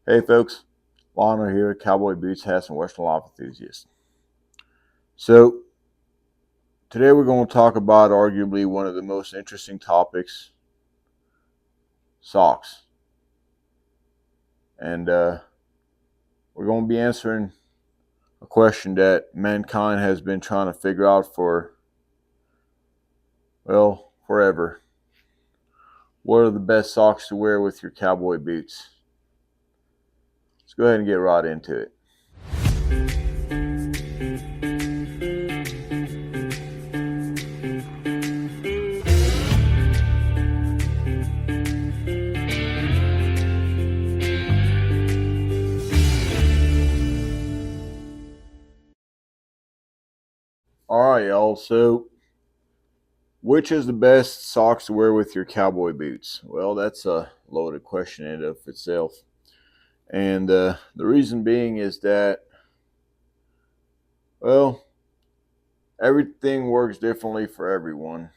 Hey folks, Lionel here, Cowboy Boots, Hats, and Western Life Enthusiast. So, today we're going to talk about arguably one of the most interesting topics, socks. And we're going to be answering a question that mankind has been trying to figure out for, well, forever. What are the best socks to wear with your cowboy boots? Let's go ahead and get right into it. Alright, y'all. So, which is the best socks to wear with your cowboy boots? Well, that's a loaded question in and of itself. And the reason being is that, well, everything works differently for everyone.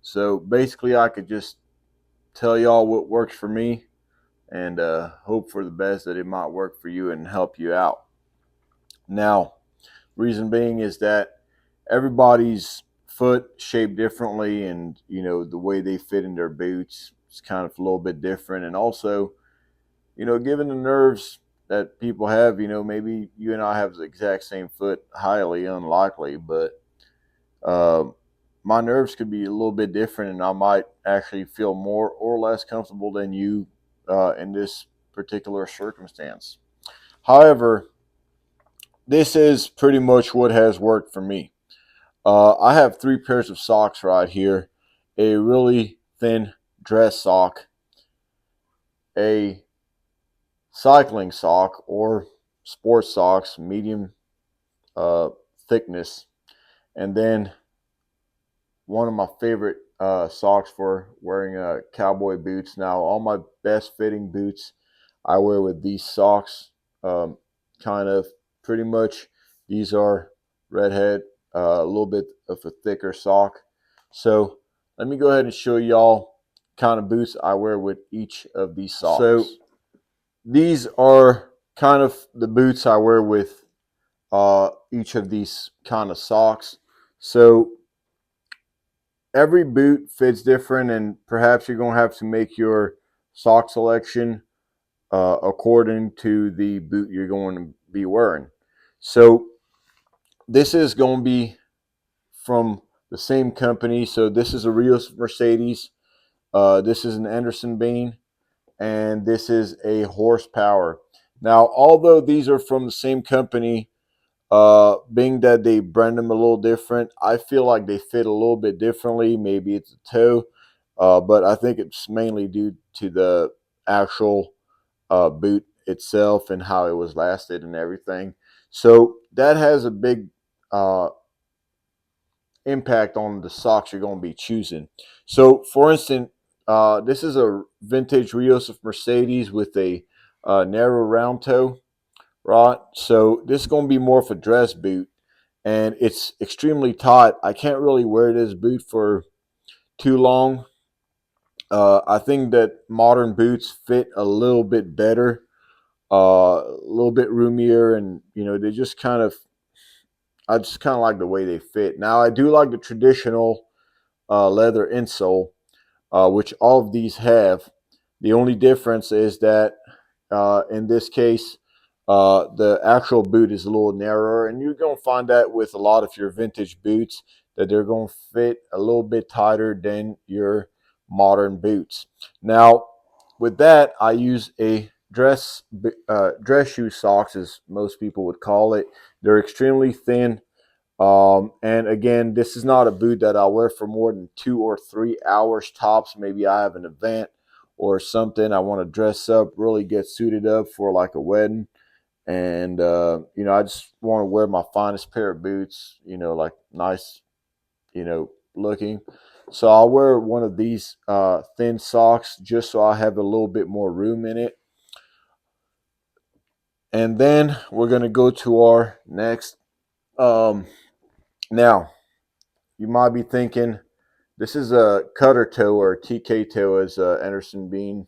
So basically, I could just tell y'all what works for me and hope for the best that it might work for you and help you out. Now, reason being is that everybody's foot shaped differently, and the way they fit in their boots is kind of a little bit different, and also given the nerves that people have, maybe you and I have the exact same foot, highly unlikely, but uh, my nerves could be a little bit different, and I might actually feel more or less comfortable than you in this particular circumstance. However, this is pretty much what has worked for me. I have three pairs of socks right here: a really thin dress sock, a cycling sock or sports socks, medium uh, thickness, and then one of my favorite socks for wearing cowboy boots. Now, all my best fitting boots I wear with these socks. Um, kind of pretty much these are redhead, a little bit of a thicker sock. So let me go ahead and show y'all kind of boots I wear with each of these socks. So these are kind of the boots I wear with each of these kind of socks. So every boot fits different, and perhaps you're going to have to make your sock selection according to the boot you're going to be wearing. So this is going to be from the same company. So this is a Rios Mercedes. This is an Anderson Bean, and this is a Horsepower. Now, although these are from the same company, being that they brand them a little different, I feel like they fit a little bit differently. Maybe it's a toe, but I think it's mainly due to the actual boot itself and how it was lasted and everything. So that has a big uh, impact on the socks you're going to be choosing. So, for instance, this is a vintage Rios of Mercedes with a narrow round toe, right? So this is going to be more of a dress boot, and it's extremely tight. I can't really wear this boot for too long. I think that modern boots fit a little bit better, a little bit roomier, and they just kind of. I just kind of like the way they fit. Now I do like the traditional leather insole, which all of these have. The only difference is that in this case, the actual boot is a little narrower, and you're going to find that with a lot of your vintage boots that they're going to fit a little bit tighter than your modern boots. Now, with that, I use a dress shoe socks, as most people would call it. They're extremely thin. And again, this is not a boot that I'll wear for more than 2 or 3 hours tops. Maybe I have an event or something. I want to dress up, really get suited up for like a wedding. And, I just want to wear my finest pair of boots, like nice, looking. So I'll wear one of these thin socks just so I have a little bit more room in it. And then we're going to go to our next. Now, you might be thinking, this is a cutter toe or a TK toe, as Anderson Bean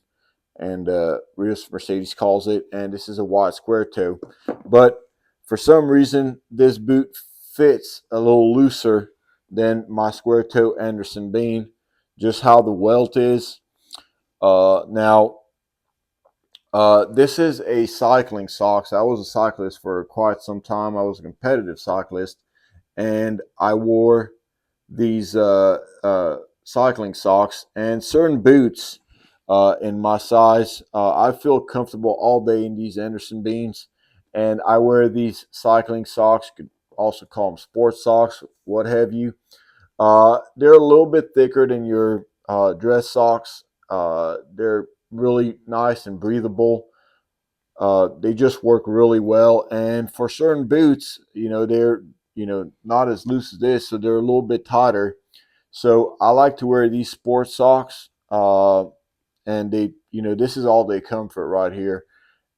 and Mercedes calls it, and this is a wide square toe. But for some reason, this boot fits a little looser than my square toe Anderson Bean. Just how the welt is. Now, this is a cycling socks. I was a cyclist for quite some time. I was a competitive cyclist, and I wore these cycling socks and certain boots in my size. I feel comfortable all day in these Anderson Beans, and I wear these cycling socks. You could also call them sports socks, what have you. They're a little bit thicker than your dress socks. They're really nice and breathable. They just work really well. And for certain boots, they're not as loose as this, so they're a little bit tighter. So I like to wear these sports socks, and this is all day comfort right here,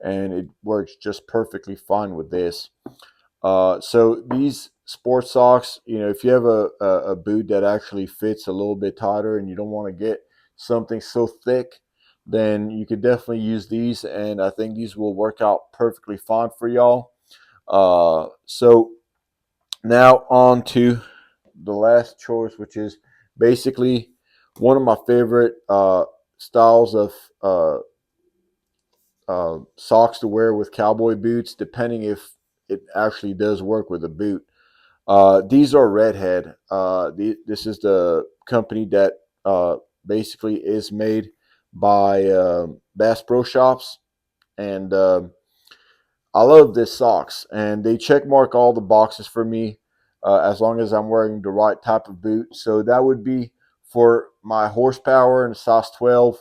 and it works just perfectly fine with this. So these sports socks, if you have a boot that actually fits a little bit tighter and you don't want to get something so thick, then you could definitely use these, and I think these will work out perfectly fine for y'all. So now on to the last choice, which is basically one of my favorite styles of socks to wear with cowboy boots, depending if it actually does work with a boot. These are Redhead. This is the company that basically is made by Bass Pro Shops, and I love this socks, and they check mark all the boxes for me as long as I'm wearing the right type of boot. So that would be for my horsepower in a size 12,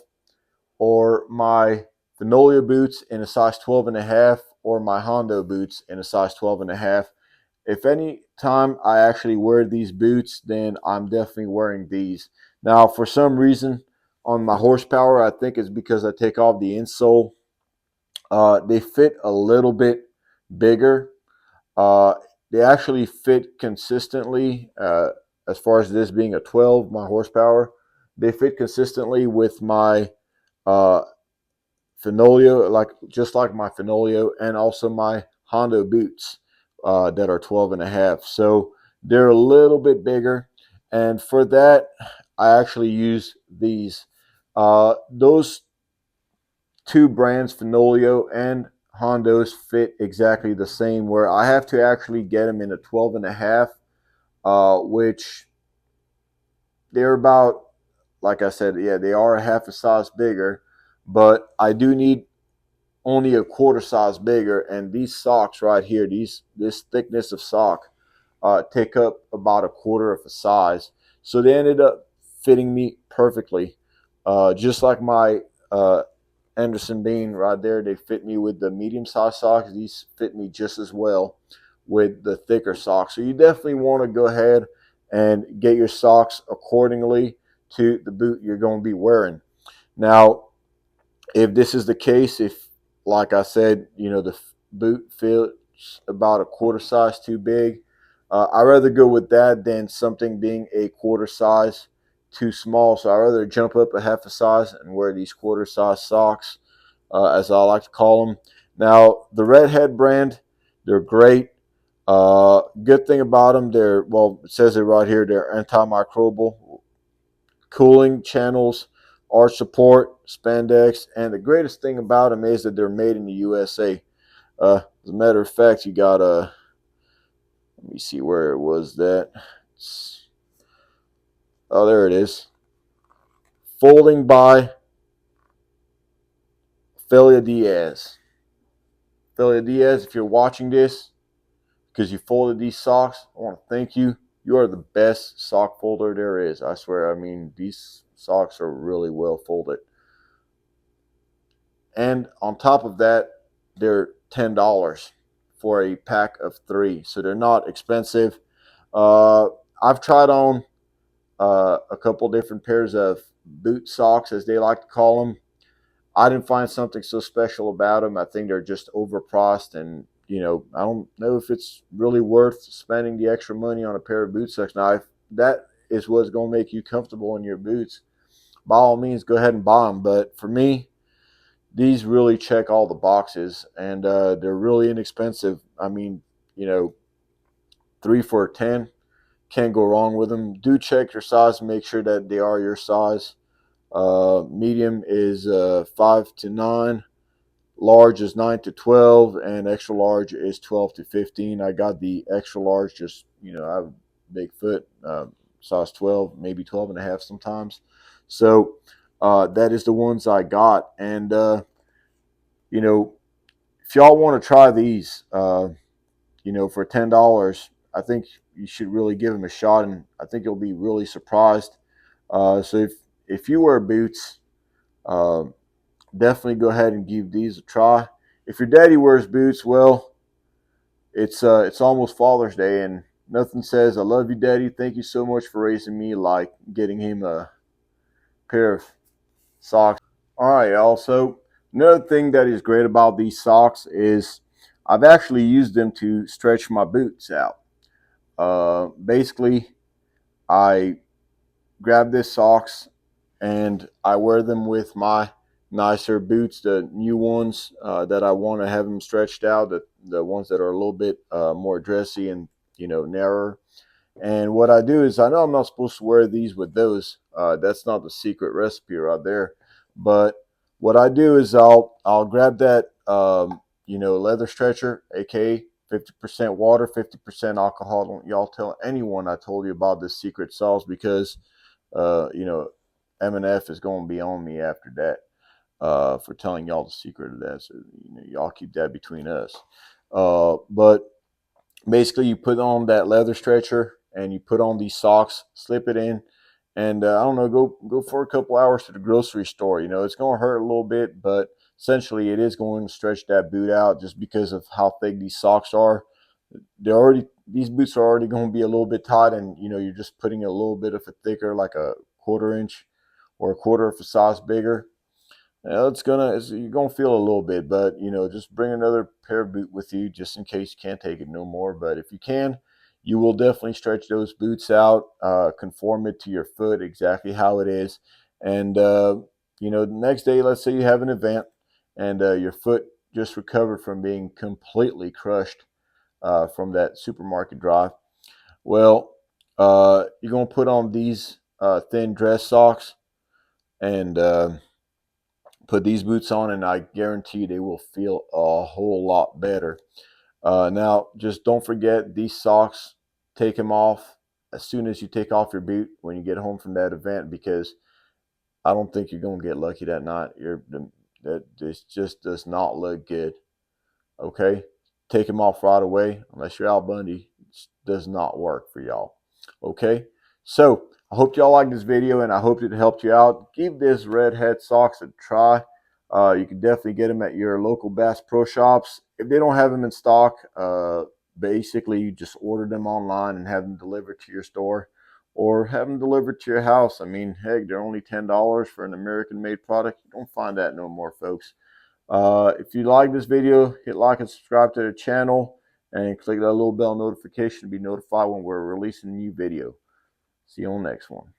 or my Finolia boots in a size 12 and a half, or my Hondo boots in a size 12 and a half. If any time I actually wear these boots, then I'm definitely wearing these. Now, for some reason, on my horsepower, I think it's because I take off the insole. They fit a little bit bigger. Uh, they actually fit consistently, as far as this being a 12, my horsepower. They fit consistently with my uh, Fenolio, just like my Fenolio, and also my Hondo boots that are 12 and a half. So they're a little bit bigger. And for that, I actually use these. Those two brands, Fenolio and Hondos, fit exactly the same, where I have to actually get them in a 12 and a half, which they're about, like I said, yeah, they are a half a size bigger, but I do need only a quarter size bigger. And these socks right here, this thickness of sock, take up about a quarter of a size. So they ended up fitting me perfectly, just like my Anderson Bean right there. They fit me with the medium size socks. These fit me just as well with the thicker socks. So you definitely want to go ahead and get your socks accordingly to the boot you're going to be wearing. Now, if this is the case, if, like I said, the boot fits about a quarter size too big, I'd rather go with that than something being a quarter size too small. So I'd rather jump up a half a size and wear these quarter size socks, as I like to call them. Now, the Redhead brand, they're great. Good thing about them, it says it right here, they're antimicrobial, cooling channels, arch support, spandex, and the greatest thing about them is that they're made in the USA. As a matter of fact, you got let me see where it was that. Oh, there it is. Folding by Felia Diaz. Felia Diaz, if you're watching this, because you folded these socks, I want to thank you. You are the best sock folder there is. I swear. I mean, these socks are really well folded. And on top of that, they're $10 for a pack of 3. So they're not expensive. I've tried on a couple different pairs of boot socks, as they like to call them. I didn't find something so special about them. I think they're just overpriced, and I don't know if it's really worth spending the extra money on a pair of boot socks. Now, if that is what's going to make you comfortable in your boots, by all means, go ahead and buy them. But for me, these really check all the boxes, and they're really inexpensive. I mean, you know, 3 for 10, can't go wrong with them. Do check your size, make sure that they are your size. Medium is 5 to 9. Large is 9 to 12, and extra large is 12 to 15. I got the extra large, just, I have a big foot, size 12, maybe 12 and a half sometimes. So that is the ones I got. And, you know, if y'all want to try these, for $10, I think you should really give them a shot, and I think you'll be really surprised. So if you wear boots, uh, definitely go ahead and give these a try. If your daddy wears boots, well, it's almost Father's Day, and nothing says "I love you, Daddy. Thank you so much for raising me," like getting him a pair of socks. All right, y'all. So another thing that is great about these socks is I've actually used them to stretch my boots out. Basically, I grab this socks and I wear them with my nicer boots, the new ones that I want to have them stretched out, the ones that are a little bit more dressy and narrower. And what I do is, I know I'm not supposed to wear these with those. That's not the secret recipe right there. But what I do is I'll grab that leather stretcher, aka 50% water, 50% alcohol. Don't y'all tell anyone I told you about this secret sauce, because uh, you know M&F is going to be on me after that for telling y'all the secret of that. So y'all keep that between us. But basically, you put on that leather stretcher and you put on these socks, slip it in, and I don't know, go for a couple hours to the grocery store. It's going to hurt a little bit, but essentially it is going to stretch that boot out just because of how thick these socks are. These boots are already going to be a little bit tight, and you're just putting a little bit of a thicker, like a quarter inch or a quarter of a size bigger. You're gonna feel a little bit, but just bring another pair of boot with you just in case you can't take it no more. But if you can, you will definitely stretch those boots out, conform it to your foot exactly how it is, and the next day, let's say you have an event, and your foot just recovered from being completely crushed from that supermarket drive. Well, you're gonna put on these thin dress socks and put these boots on, and I guarantee they will feel a whole lot better. Now, just don't forget these socks. Take them off as soon as you take off your boot when you get home from that event, because I don't think you're gonna get lucky that night. This just does not look good. Okay, take them off right away. Unless you're Al Bundy, it does not work for y'all. Okay, so I hope y'all like this video, and I hope it helped you out. Give this redhead socks a try. You can definitely get them at your local Bass Pro Shops. If they don't have them in stock, basically you just order them online and have them delivered to your store, or have them delivered to your house. I mean, heck, they're only $10 for an American-made product. You don't find that no more, folks. If you like this video, hit like and subscribe to the channel, and click that little bell notification to be notified when we're releasing a new video. See you on the next one.